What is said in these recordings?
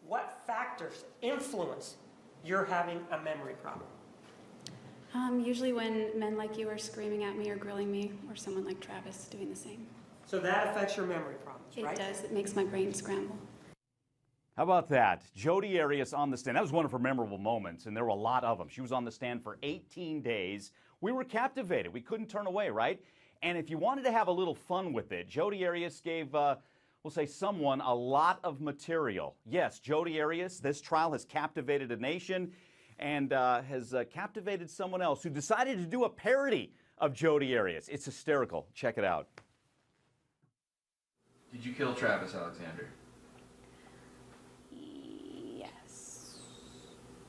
What factors influence your having a memory problem? Usually when men like you are screaming at me or grilling me, or someone like Travis doing the same. So that affects your memory problems, right? It does. It makes my brain scramble. How about that? Jodi Arias on the stand. That was one of her memorable moments, and there were a lot of them. She was on the stand for 18 days. We were captivated. We couldn't turn away, right? And if you wanted to have a little fun with it, Jodi Arias gave, we'll say, someone a lot of material. Yes, Jodi Arias, this trial has captivated a nation and has captivated someone else who decided to do a parody of Jodi Arias. It's hysterical. Check it out. Did you kill Travis Alexander?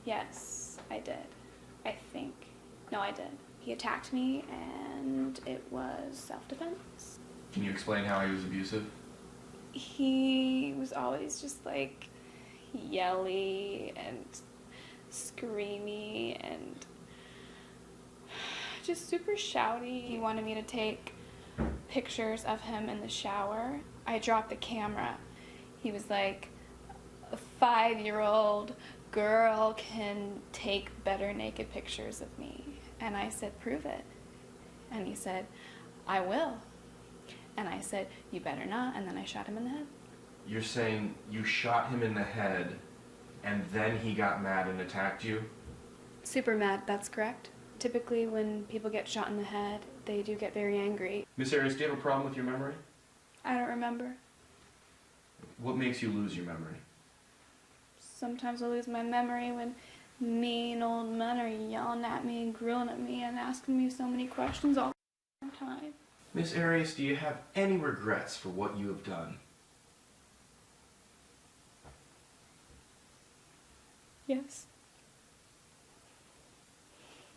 Yes, I did. I think. No, I did. He attacked me, and it was self-defense. Can you explain how he was abusive? He was always just like yelly and screamy and just super shouty. He wanted me to take pictures of him in the shower. I dropped the camera. He was like, a 5-year-old girl can take better naked pictures of me. And I said, prove it. And he said, I will. And I said, you better not. And then I shot him in the head. You're saying you shot him in the head and then he got mad and attacked you? Super mad, that's correct. Typically when people get shot in the head, they do get very angry. Miss Arias, do you have a problem with your memory? I don't remember. What makes you lose your memory? Sometimes I lose my memory when mean old men are yelling at me and grilling at me and asking me so many questions all the time. Miss Arias, do you have any regrets for what you have done? Yes.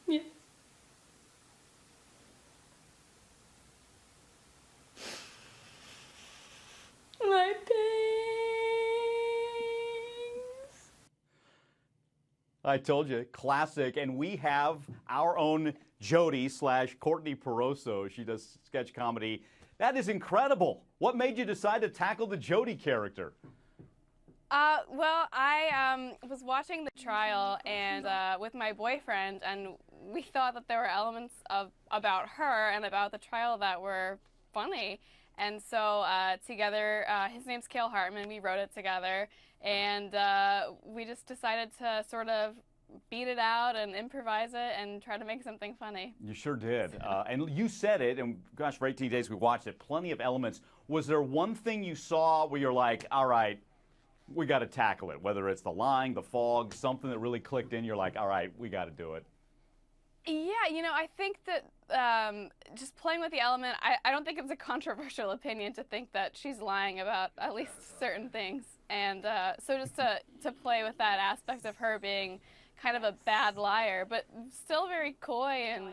Yes. My bangs. I told you, classic. And we have our own Jodi / Courtney Peroso. She does sketch comedy. That is incredible. What made you decide to tackle the Jodi character? Well, I was watching the trial and with my boyfriend, and we thought that there were elements about her and about the trial that were funny. And so together, his name's Cale Hartman, we wrote it together, and we just decided to sort of beat it out and improvise it and try to make something funny. You sure did. And you said it, and gosh, for 18 days we watched it, plenty of elements. Was there one thing you saw where you're like, all right, we got to tackle it, whether it's the lying, the fog, something that really clicked in, you're like, all right, we got to do it? Yeah, you know, I think that just playing with the element, I don't think it's a controversial opinion to think that she's lying about at least certain things. And so just to play with that aspect of her being kind of a bad liar, but still very coy, and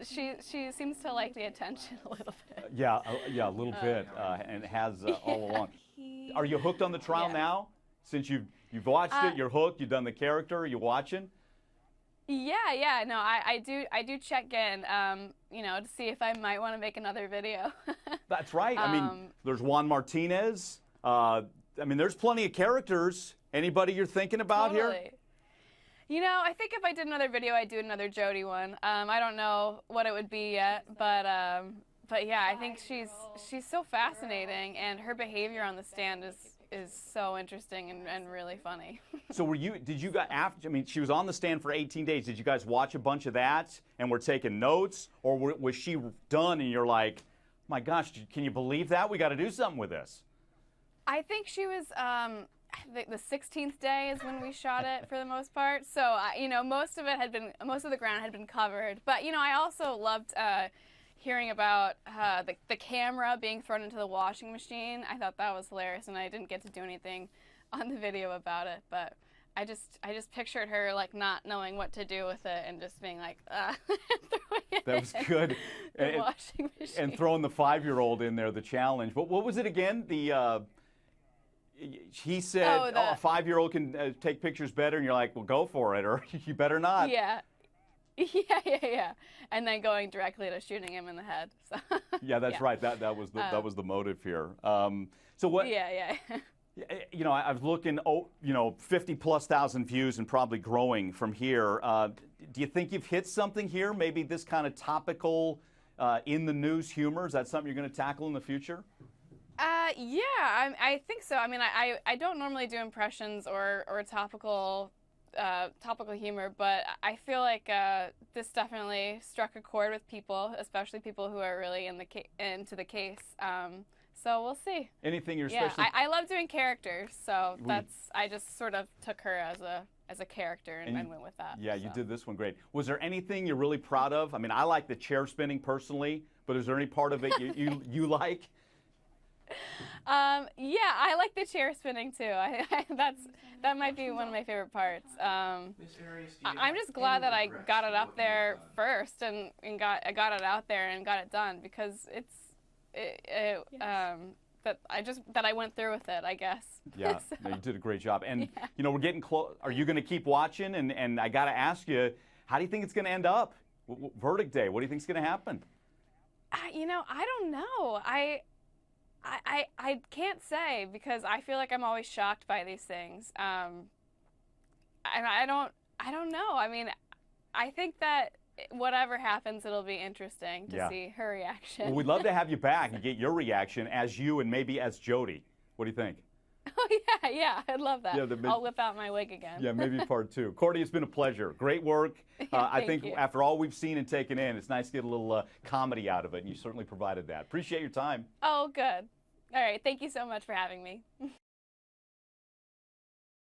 she seems to like the attention a little bit. Yeah, a little bit, and has all along. Are you hooked on the trial now? Since you've watched it, you're hooked. You've done the character. Are you watching? Yeah. No, I do check in, you know, to see if I might want to make another video. That's right. I mean, there's Juan Martinez. I mean, there's plenty of characters. Anybody you're thinking about Totally. here? You know, I think if I did another video, I'd do another Jodi one. I don't know what it would be yet, but yeah, I think she's so fascinating, and her behavior on the stand is so interesting and really funny. So did you guys, after, I mean, she was on the stand for 18 days. Did you guys watch a bunch of that and were taking notes, or was she done and you're like, my gosh, can you believe that? We got to do something with this. I think she was, the 16th day is when we shot it for the most part. So, you know, most of the ground had been covered. But, you know, I also loved hearing about the camera being thrown into the washing machine. I thought that was hilarious, and I didn't get to do anything on the video about it. But I just pictured her like not knowing what to do with it and just being like, throwing it That was good. in the washing machine. And throwing the 5-year-old in there, the challenge. But what was it again? He said, a 5-year-old can take pictures better, and you're like, well, go for it, or you better not. Yeah. And then going directly to shooting him in the head. So. Yeah, that's right. That was the motive here. So what? Yeah. You know, I was looking, 50,000+ views and probably growing from here. Do you think you've hit something here? Maybe this kind of topical, in the news humor? Is that something you're going to tackle in the future? Yeah, I think so. I mean, I don't normally do impressions or topical humor, but I feel like this definitely struck a chord with people, especially people who are really into the case. So we'll see. Anything you're Yeah, especially... I love doing characters, so I just sort of took her as a character and went with that. Yeah, so. you did this one great. Was there anything you're really proud of? I mean, I like the chair spinning personally, but is there any part of it you like? Yeah, I like the chair spinning too. That might be one of my favorite parts. Miss Arias, do you I'm have just glad that I any regrets got it for up what there you've done? first and I got it out there and got it done because that I went through with it, I guess. Yeah, So, no, you did a great job. And, yeah. we're getting close. Are you going to keep watching? And I got to ask you, how do you think it's going to end up? Verdict day, what do you think is going to happen? I don't know. I can't say because I feel like I'm always shocked by these things. And I don't know. I mean, I think that whatever happens, it'll be interesting to see her reaction. Well, we'd love to have you back and get your reaction as you and maybe as Jodi. What do you think? Oh, yeah, I'd love that. Yeah, I'll whip out my wig again. Yeah, maybe part 2. Courtney, it's been a pleasure. Great work. I think you. after all we've seen and taken in, it's nice to get a little comedy out of it, and you certainly provided that. Appreciate your time. Oh, good. All right, thank you so much for having me.